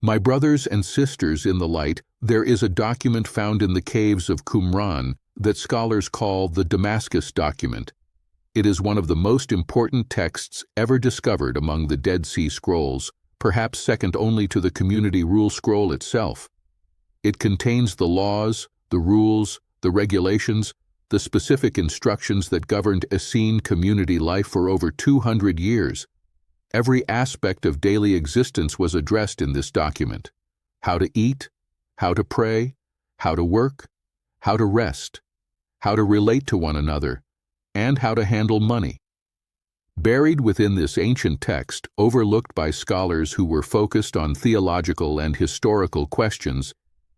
My brothers and sisters in the light, there is a document found in the caves of Qumran that scholars call the Damascus Document. It is one of the most important texts ever discovered among the Dead Sea Scrolls, perhaps second only to the Community Rule Scroll itself. It contains the laws, the rules, the regulations, the specific instructions that governed Essene community life for over 200 years. Every aspect of daily existence was addressed in this document: how to eat, how to pray, how to work, how to rest, how to relate to one another, and how to handle money. Buried within this ancient text, overlooked by scholars who were focused on theological and historical questions,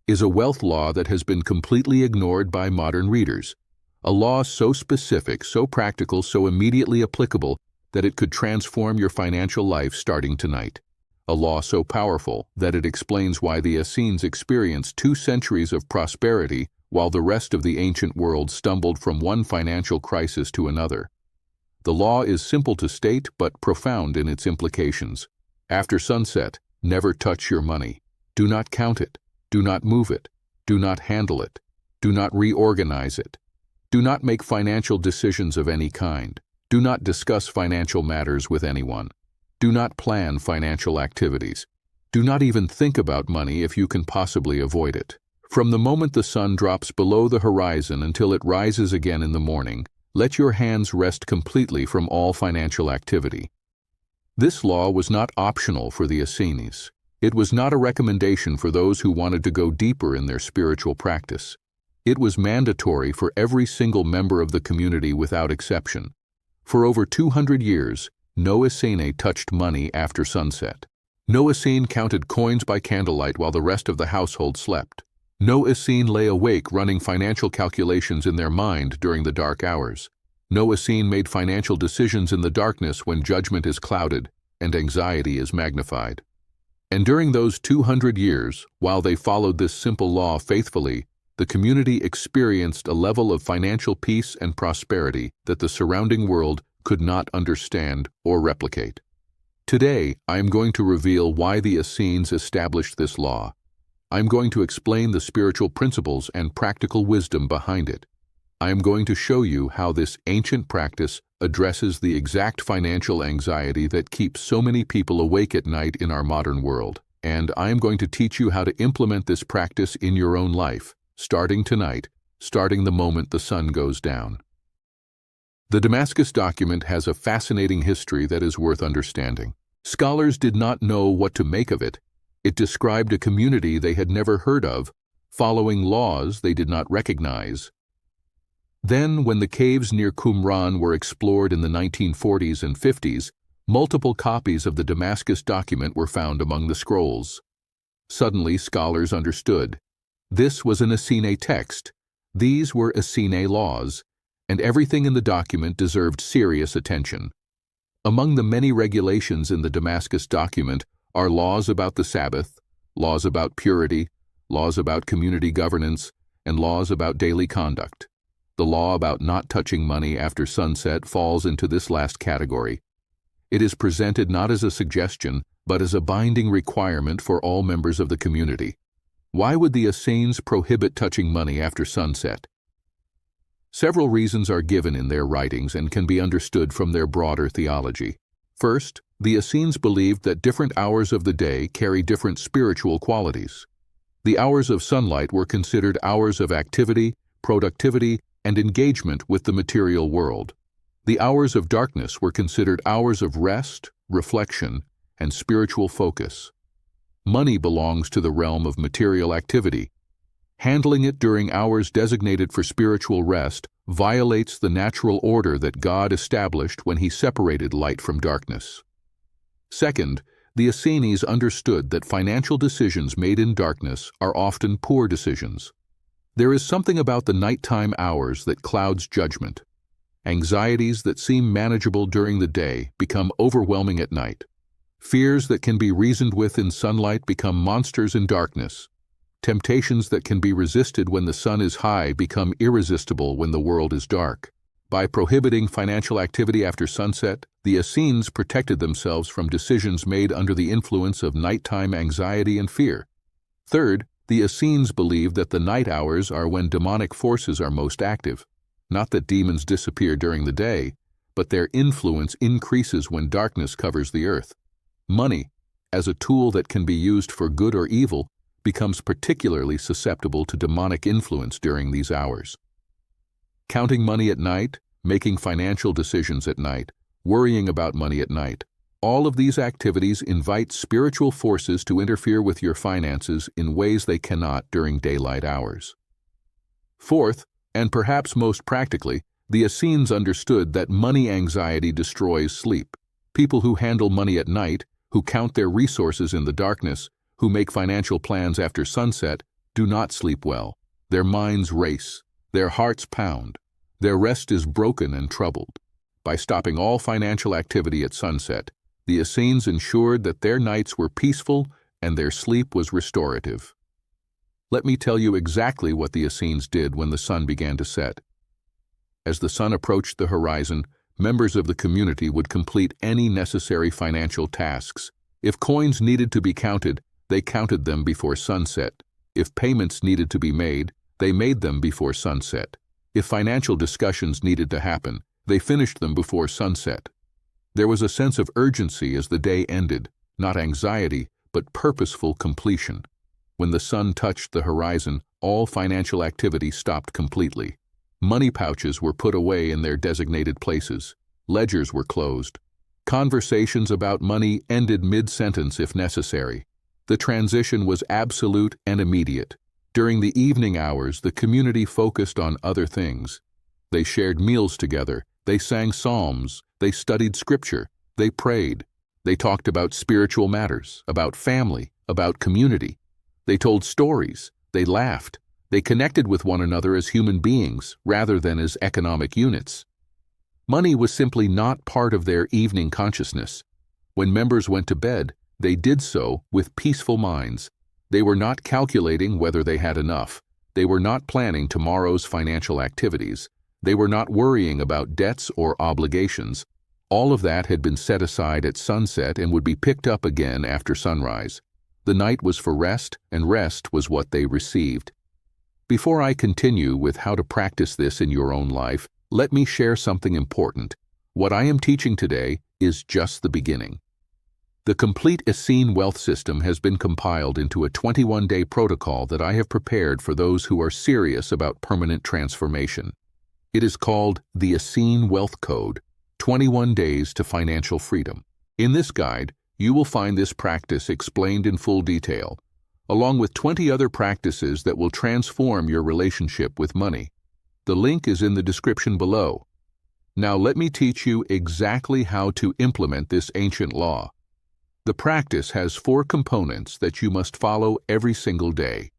is a wealth law that has been completely ignored by modern readers. A law so specific, so practical, so immediately applicable that it could transform your financial life starting tonight. A law so powerful that it explains why the Essenes experienced 2 centuries of prosperity while the rest of the ancient world stumbled from one financial crisis to another. The law is simple to state but profound in its implications. After sunset, never touch your money. Do not count it. Do not move it. Do not handle it. Do not reorganize it. Do not make financial decisions of any kind. Do not discuss financial matters with anyone. Do not plan financial activities. Do not even think about money if you can possibly avoid it. From the moment the sun drops below the horizon until it rises again in the morning, let your hands rest completely from all financial activity. This law was not optional for the Essenes. It was not a recommendation for those who wanted to go deeper in their spiritual practice. It was mandatory for every single member of the community without exception. For over 200 years, no Essene touched money after sunset. No Essene counted coins by candlelight while the rest of the household slept. No Essene lay awake running financial calculations in their mind during the dark hours. No Essene made financial decisions in the darkness when judgment is clouded and anxiety is magnified. And during those 200 years, while they followed this simple law faithfully, the community experienced a level of financial peace and prosperity that the surrounding world could not understand or replicate. Today, I am going to reveal why the Essenes established this law. I am going to explain the spiritual principles and practical wisdom behind it. I am going to show you how this ancient practice addresses the exact financial anxiety that keeps so many people awake at night in our modern world. And I am going to teach you how to implement this practice in your own life, starting tonight, starting the moment the sun goes down. The Damascus Document has a fascinating history that is worth understanding. Scholars did not know what to make of it. It described a community they had never heard of, following laws they did not recognize. Then, when the caves near Qumran were explored in the 1940s and 50s, multiple copies of the Damascus Document were found among the scrolls. Suddenly, scholars understood. This was an Essene text. These were Essene laws, and everything in the document deserved serious attention. Among the many regulations in the Damascus Document are laws about the Sabbath, laws about purity, laws about community governance, and laws about daily conduct. The law about not touching money after sunset falls into this last category. It is presented not as a suggestion, but as a binding requirement for all members of the community. Why would the Essenes prohibit touching money after sunset? Several reasons are given in their writings and can be understood from their broader theology. First, the Essenes believed that different hours of the day carry different spiritual qualities. The hours of sunlight were considered hours of activity, productivity, and engagement with the material world. The hours of darkness were considered hours of rest, reflection, and spiritual focus. Money belongs to the realm of material activity. Handling it during hours designated for spiritual rest violates the natural order that God established when He separated light from darkness. Second, the Essenes understood that financial decisions made in darkness are often poor decisions. There is something about the nighttime hours that clouds judgment. Anxieties that seem manageable during the day become overwhelming at night. Fears that can be reasoned with in sunlight become monsters in darkness. Temptations that can be resisted when the sun is high become irresistible when the world is dark. By prohibiting financial activity after sunset, The Essenes protected themselves from decisions made under the influence of nighttime anxiety and fear. Third, the Essenes believed that the night hours are when demonic forces are most active. Not that demons disappear during the day, but their influence increases when darkness covers the earth. Money, as a tool that can be used for good or evil, becomes particularly susceptible to demonic influence during these hours. Counting money at night, making financial decisions at night, worrying about money at night, all of these activities invite spiritual forces to interfere with your finances in ways they cannot during daylight hours. Fourth, and perhaps most practically, the Essenes understood that money anxiety destroys sleep. People who handle money at night, who count their resources in the darkness, who make financial plans after sunset, do not sleep well. Their minds race, their hearts pound, their rest is broken and troubled. By stopping all financial activity at sunset, the Essenes ensured that their nights were peaceful and their sleep was restorative. Let me tell you exactly what the Essenes did when the sun began to set. As the sun approached the horizon, members of the community would complete any necessary financial tasks. If coins needed to be counted, they counted them before sunset. If payments needed to be made, they made them before sunset. If financial discussions needed to happen, they finished them before sunset. There was a sense of urgency as the day ended, not anxiety, but purposeful completion. When the sun touched the horizon, all financial activity stopped completely. Money pouches were put away in their designated places. Ledgers were closed. Conversations about money ended mid-sentence if necessary. The transition was absolute and immediate. During the evening hours, the community focused on other things. They shared meals together. They sang psalms, they studied scripture, they prayed, they talked about spiritual matters, about family, about community. They told stories, they laughed, they connected with one another as human beings rather than as economic units. Money was simply not part of their evening consciousness. When members went to bed, they did so with peaceful minds. They were not calculating whether they had enough. They were not planning tomorrow's financial activities. They were not worrying about debts or obligations. All of that had been set aside at sunset and would be picked up again after sunrise. The night was for rest, and rest was what they received. Before I continue with how to practice this in your own life, let me share something important. What I am teaching today is just the beginning. The complete Essene wealth system has been compiled into a 21-day protocol that I have prepared for those who are serious about permanent transformation. It is called the Essene Wealth Code, 21 Days to Financial Freedom. In this guide, you will find this practice explained in full detail, along with 20 other practices that will transform your relationship with money. The link is in the description below. Now let me teach you exactly how to implement this ancient law. The practice has 4 components that you must follow every single day.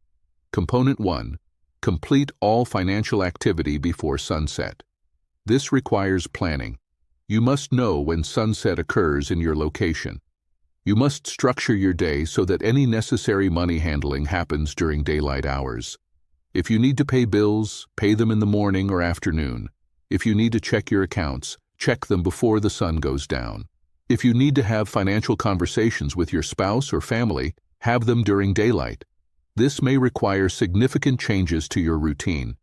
Component 1. Complete all financial activity before sunset. This requires planning. You must know when sunset occurs in your location. You must structure your day so that any necessary money handling happens during daylight hours. If you need to pay bills, pay them in the morning or afternoon. If you need to check your accounts, check them before the sun goes down. If you need to have financial conversations with your spouse or family, have them during daylight. This may require significant changes to your routine.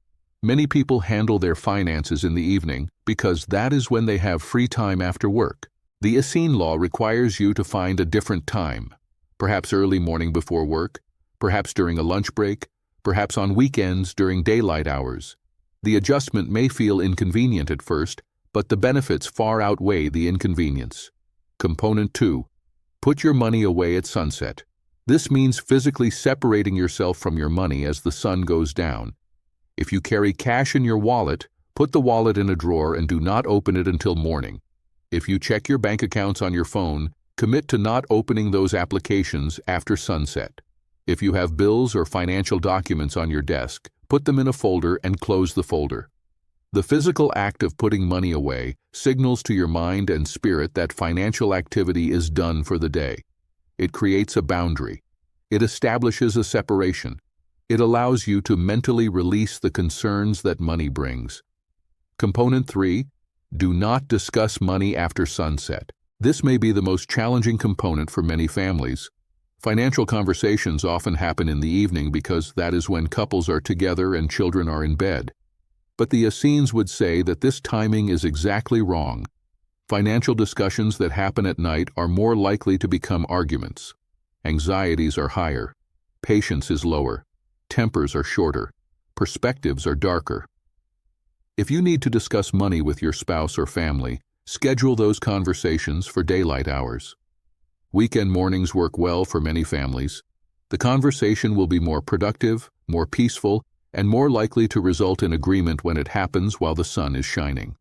Many people handle their finances in the evening because that is when they have free time after work. The Essene law requires you to find a different time, perhaps early morning before work, perhaps during a lunch break, perhaps on weekends during daylight hours. The adjustment may feel inconvenient at first, but the benefits far outweigh the inconvenience. Component 2. Put your money away at sunset. This means physically separating yourself from your money as the sun goes down. If you carry cash in your wallet, put the wallet in a drawer and do not open it until morning. If you check your bank accounts on your phone, commit to not opening those applications after sunset. If you have bills or financial documents on your desk, put them in a folder and close the folder. The physical act of putting money away signals to your mind and spirit that financial activity is done for the day. It creates a boundary. It establishes a separation. It allows you to mentally release the concerns that money brings. Component 3. Do not discuss money after sunset. This may be the most challenging component for many families. Financial conversations often happen in the evening because that is when couples are together and children are in bed. But the Essenes would say that this timing is exactly wrong. Financial discussions that happen at night are more likely to become arguments. Anxieties are higher. Patience is lower. Tempers are shorter. Perspectives are darker. If you need to discuss money with your spouse or family, schedule those conversations for daylight hours. Weekend mornings work well for many families. The conversation will be more productive, more peaceful, and more likely to result in agreement when it happens while the sun is shining.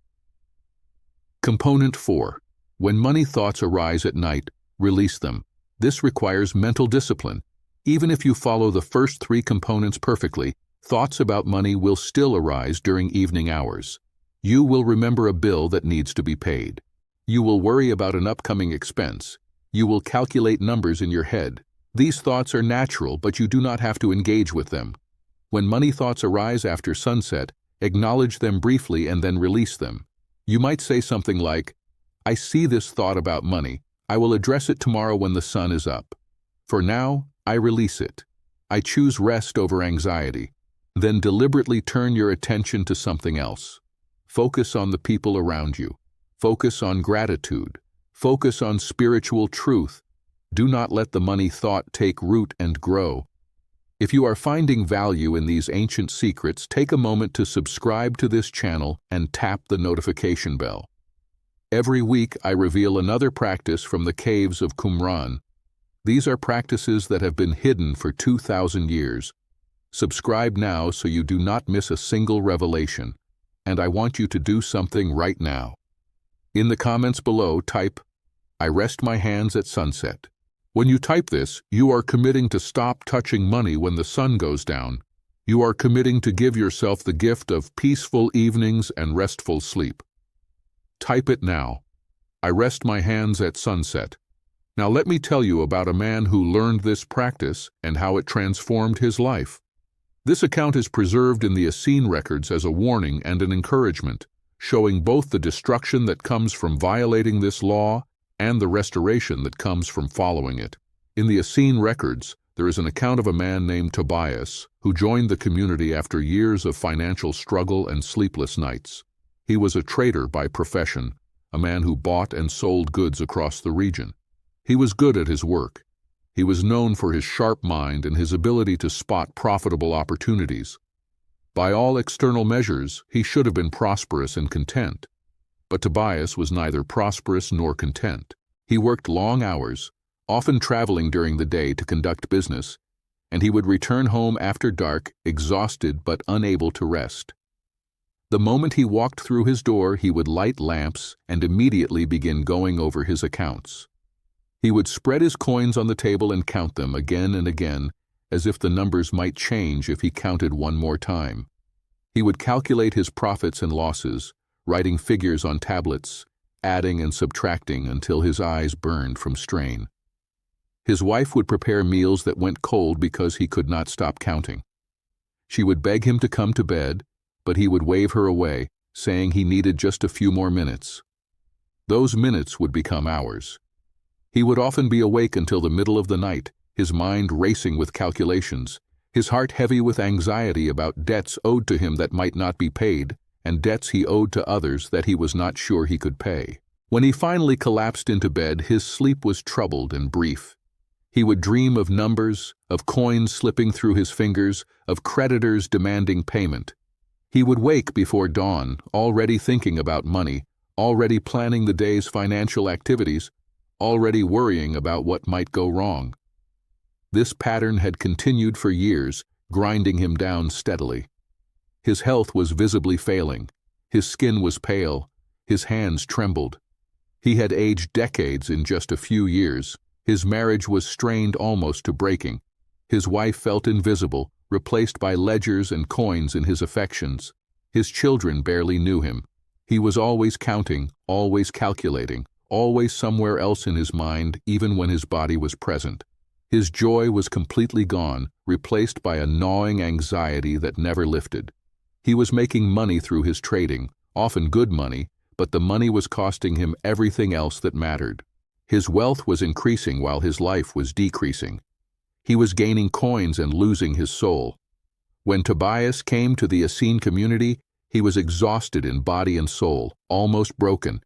Component 4. When money thoughts arise at night, release them. This requires mental discipline. Even if you follow the first 3 components perfectly, thoughts about money will still arise during evening hours. You will remember a bill that needs to be paid. You will worry about an upcoming expense. You will calculate numbers in your head. These thoughts are natural, but you do not have to engage with them. When money thoughts arise after sunset, acknowledge them briefly and then release them. You might say something like, "I see this thought about money. I will address it tomorrow when the sun is up. For now, I release it. I choose rest over anxiety." Then deliberately turn your attention to something else. Focus on the people around you. Focus on gratitude. Focus on spiritual truth. Do not let the money thought take root and grow. If you are finding value in these ancient secrets, take a moment to subscribe to this channel and tap the notification bell. Every week I reveal another practice from the caves of Qumran. These are practices that have been hidden for 2,000 years. Subscribe now so you do not miss a single revelation, and I want you to do something right now. In the comments below, type, "I rest my hands at sunset." When you type this, you are committing to stop touching money when the sun goes down. You are committing to give yourself the gift of peaceful evenings and restful sleep. Type it now. I rest my hands at sunset. Now let me tell you about a man who learned this practice and how it transformed his life. This account is preserved in the Essene records as a warning and an encouragement, showing both the destruction that comes from violating this law and the restoration that comes from following it. In the Essene records, there is an account of a man named Tobias who joined the community after years of financial struggle and sleepless nights. He was a trader by profession, a man who bought and sold goods across the region. He was good at his work. He was known for his sharp mind and his ability to spot profitable opportunities. By all external measures, he should have been prosperous and content. But Tobias was neither prosperous nor content. He worked long hours, often traveling during the day to conduct business, and he would return home after dark, exhausted but unable to rest. The moment he walked through his door, he would light lamps and immediately begin going over his accounts. He would spread his coins on the table and count them again and again, as if the numbers might change if he counted one more time. He would calculate his profits and losses, writing figures on tablets, adding and subtracting until his eyes burned from strain. His wife would prepare meals that went cold because he could not stop counting. She would beg him to come to bed, but he would wave her away, saying he needed just a few more minutes. Those minutes would become hours. He would often be awake until the middle of the night, his mind racing with calculations, his heart heavy with anxiety about debts owed to him that might not be paid, and debts he owed to others that he was not sure he could pay. When he finally collapsed into bed, his sleep was troubled and brief. He would dream of numbers, of coins slipping through his fingers, of creditors demanding payment. He would wake before dawn, already thinking about money, already planning the day's financial activities, already worrying about what might go wrong. This pattern had continued for years, grinding him down steadily. His health was visibly failing. His skin was pale. His hands trembled. He had aged decades in just a few years. His marriage was strained almost to breaking. His wife felt invisible, replaced by ledgers and coins in his affections. His children barely knew him. He was always counting, always calculating, always somewhere else in his mind, even when his body was present. His joy was completely gone, replaced by a gnawing anxiety that never lifted. He was making money through his trading, often good money, but the money was costing him everything else that mattered. His wealth was increasing while his life was decreasing. He was gaining coins and losing his soul. When Tobias came to the Essene community, he was exhausted in body and soul, almost broken.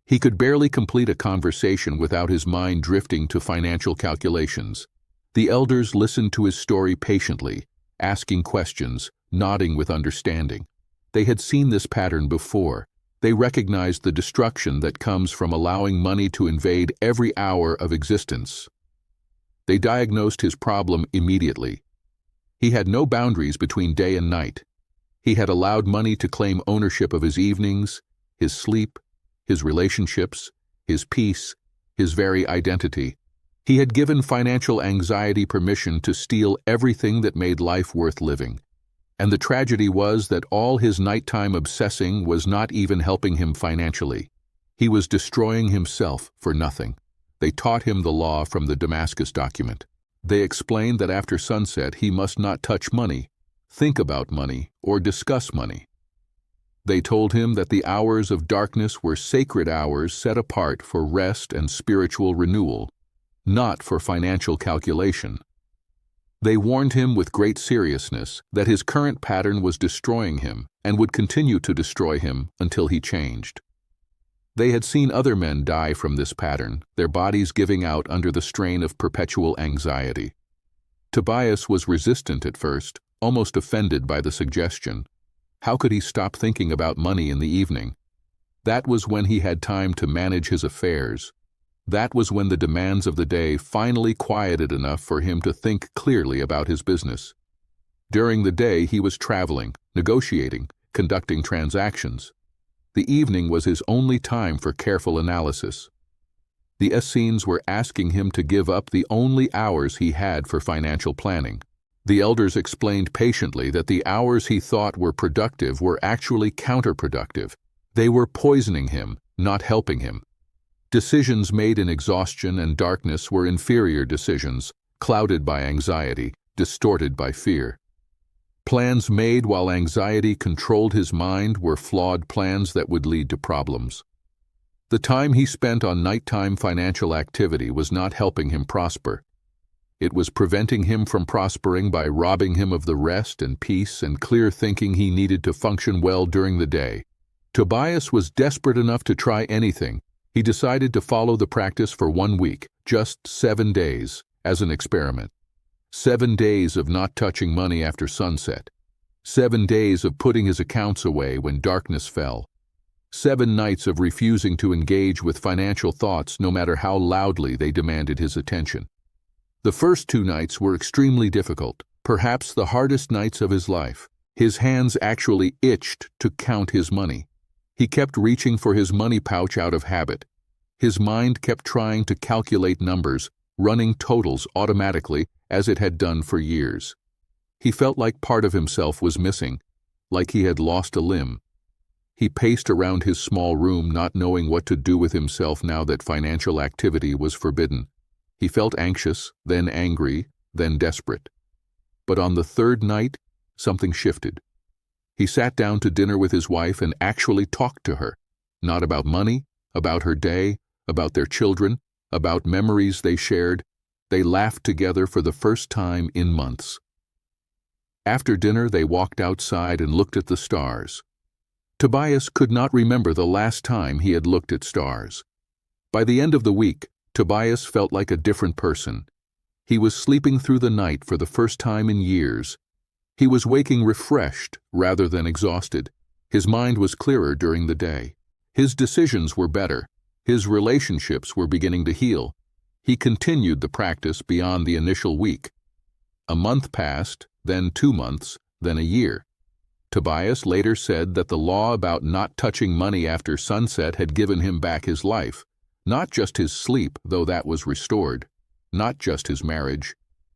He could barely complete a conversation without his mind drifting to financial calculations. The elders listened to his story patiently, asking questions, nodding with understanding. They had seen this pattern before. They recognized the destruction that comes from allowing money to invade every hour of existence. They diagnosed his problem immediately. He had no boundaries between day and night. He had allowed money to claim ownership of his evenings, his sleep, his relationships, his peace, his very identity. He had given financial anxiety permission to steal everything that made life worth living. And the tragedy was that all his nighttime obsessing was not even helping him financially. He was destroying himself for nothing. They taught him the law from the Damascus Document. They explained that after sunset he must not touch money, think about money, or discuss money. They told him that the hours of darkness were sacred hours set apart for rest and spiritual renewal, not for financial calculation. They warned him with great seriousness that his current pattern was destroying him and would continue to destroy him until he changed. They had seen other men die from this pattern, their bodies giving out under the strain of perpetual anxiety. Tobias was resistant at first, almost offended by the suggestion. How could he stop thinking about money in the evening? That was when he had time to manage his affairs. That was when the demands of the day finally quieted enough for him to think clearly about his business. During the day he was traveling, negotiating, conducting transactions. The evening was his only time for careful analysis. The Essenes were asking him to give up the only hours he had for financial planning. The elders explained patiently that the hours he thought were productive were actually counterproductive. They were poisoning him, not helping him. Decisions made in exhaustion and darkness were inferior decisions, clouded by anxiety, distorted by fear. Plans made while anxiety controlled his mind were flawed plans that would lead to problems. The time he spent on nighttime financial activity was not helping him prosper. It was preventing him from prospering by robbing him of the rest and peace and clear thinking he needed to function well during the day. Tobias was desperate enough to try anything. He decided to follow the practice for 1 week, just 7 days, as an experiment. 7 days of not touching money after sunset. 7 days of putting his accounts away when darkness fell. 7 nights of refusing to engage with financial thoughts no matter how loudly they demanded his attention. The first 2 nights were extremely difficult, perhaps the hardest nights of his life. His hands actually itched to count his money. He kept reaching for his money pouch out of habit. His mind kept trying to calculate numbers, running totals automatically as it had done for years. He felt like part of himself was missing, like he had lost a limb. He paced around his small room not knowing what to do with himself now that financial activity was forbidden. He felt anxious, then angry, then desperate. But on the 3rd night, something shifted. He sat down to dinner with his wife and actually talked to her, not about money, about her day, about their children, about memories they shared. They laughed together for the first time in months. After dinner, they walked outside and looked at the stars. Tobias could not remember the last time he had looked at stars. By the end of the week, Tobias felt like a different person. He was sleeping through the night for the first time in years. He was waking refreshed rather than exhausted. His mind was clearer during the day. His decisions were better. His relationships were beginning to heal. He continued the practice beyond the initial week. A month passed, then 2 months, then a year. Tobias later said that the law about not touching money after sunset had given him back his life. Not just his sleep, though that was restored. Not just his marriage,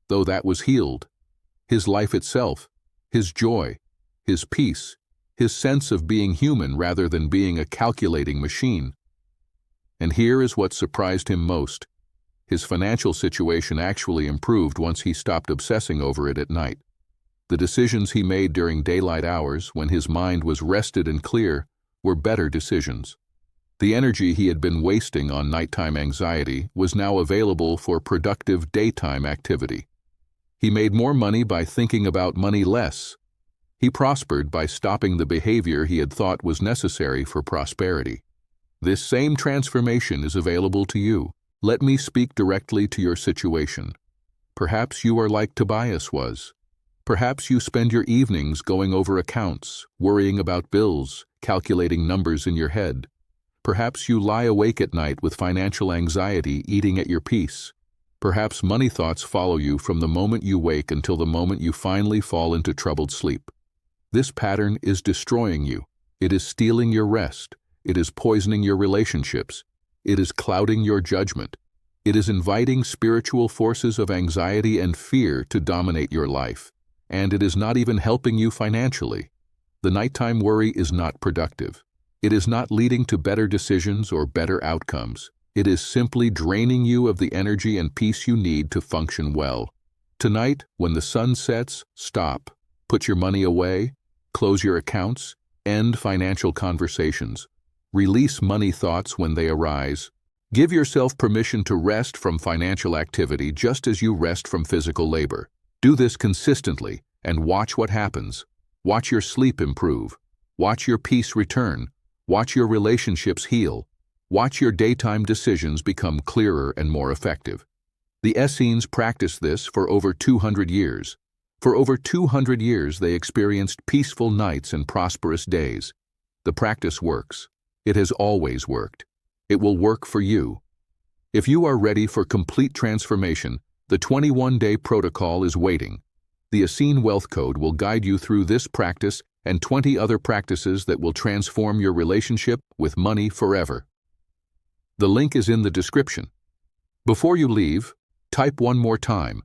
though that was healed. His life itself, his joy, his peace, his sense of being human rather than being a calculating machine. And here is what surprised him most. His financial situation actually improved once he stopped obsessing over it at night. The decisions he made during daylight hours, when his mind was rested and clear, were better decisions. The energy he had been wasting on nighttime anxiety was now available for productive daytime activity. He made more money by thinking about money less. He prospered by stopping the behavior he had thought was necessary for prosperity. This same transformation is available to you. Let me speak directly to your situation. Perhaps you are like Tobias was. Perhaps you spend your evenings going over accounts, worrying about bills, calculating numbers in your head. Perhaps you lie awake at night with financial anxiety eating at your peace. Perhaps money thoughts follow you from the moment you wake until the moment you finally fall into troubled sleep. This pattern is destroying you. It is stealing your rest. It is poisoning your relationships. It is clouding your judgment. It is inviting spiritual forces of anxiety and fear to dominate your life. And it is not even helping you financially. The nighttime worry is not productive. It is not leading to better decisions or better outcomes. It is simply draining you of the energy and peace you need to function well. Tonight, when the sun sets, stop. Put your money away. Close your accounts. End financial conversations. Release money thoughts when they arise. Give yourself permission to rest from financial activity just as you rest from physical labor. Do this consistently and watch what happens. Watch your sleep improve. Watch your peace return. Watch your relationships heal. Watch your daytime decisions become clearer and more effective. The Essenes practiced this for over 200 years. For over 200 years, they experienced peaceful nights and prosperous days. The practice works. It has always worked. It will work for you. If you are ready for complete transformation, the 21-day protocol is waiting. The Essene Wealth Code will guide you through this practice and 20 other practices that will transform your relationship with money forever. The link is in the description. Before you leave, type one more time.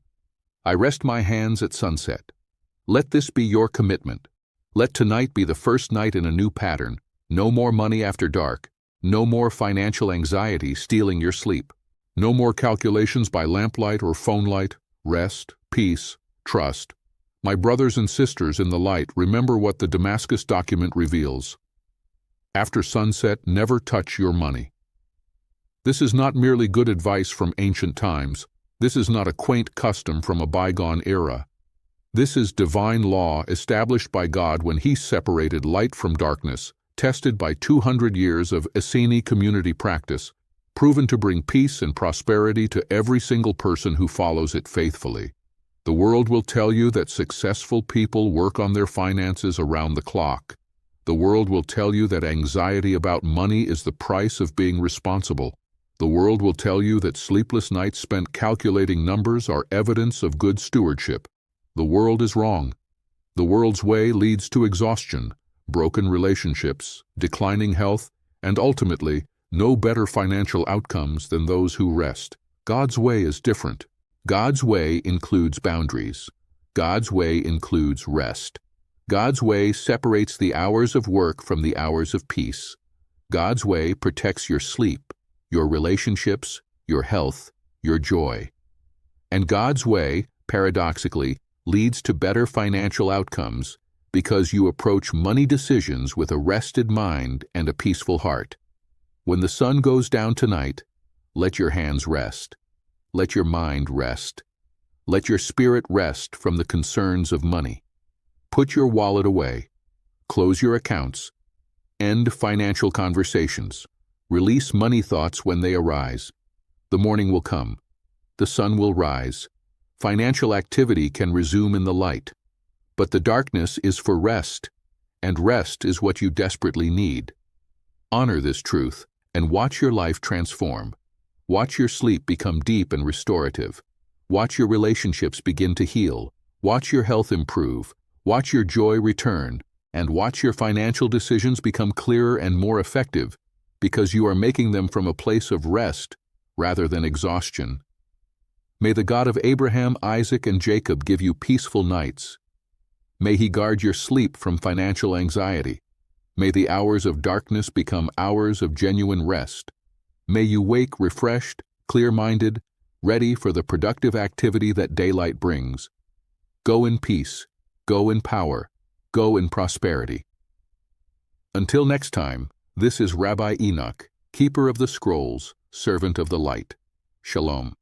I rest my hands at sunset. Let this be your commitment. Let tonight be the first night in a new pattern. No more money after dark. No more financial anxiety stealing your sleep. No more calculations by lamplight or phone light. Rest, peace, trust. My brothers and sisters in the light, remember what the Damascus Document reveals. After sunset, never touch your money. This is not merely good advice from ancient times. This is not a quaint custom from a bygone era. This is divine law established by God when He separated light from darkness, tested by 200 years of Essene community practice, proven to bring peace and prosperity to every single person who follows it faithfully. The world will tell you that successful people work on their finances around the clock. The world will tell you that anxiety about money is the price of being responsible. The world will tell you that sleepless nights spent calculating numbers are evidence of good stewardship. The world is wrong. The world's way leads to exhaustion, broken relationships, declining health, and ultimately, no better financial outcomes than those who rest. God's way is different. God's way includes boundaries. God's way includes rest. God's way separates the hours of work from the hours of peace. God's way protects your sleep, your relationships, your health, your joy. And God's way, paradoxically, leads to better financial outcomes because you approach money decisions with a rested mind and a peaceful heart. When the sun goes down tonight, let your hands rest. Let your mind rest. Let your spirit rest from the concerns of money. Put your wallet away. Close your accounts. End financial conversations. Release money thoughts when they arise. The morning will come. The sun will rise. Financial activity can resume in the light. But the darkness is for rest, and rest is what you desperately need. Honor this truth and watch your life transform. Watch your sleep become deep and restorative. Watch your relationships begin to heal. Watch your health improve. Watch your joy return. And watch your financial decisions become clearer and more effective because you are making them from a place of rest rather than exhaustion. May the God of Abraham, Isaac, and Jacob give you peaceful nights. May He guard your sleep from financial anxiety. May the hours of darkness become hours of genuine rest. May you wake refreshed, clear-minded, ready for the productive activity that daylight brings. Go in peace, go in power, go in prosperity. Until next time, this is Rabbi Enoch. keeper of the scrolls, servant of the light. Shalom.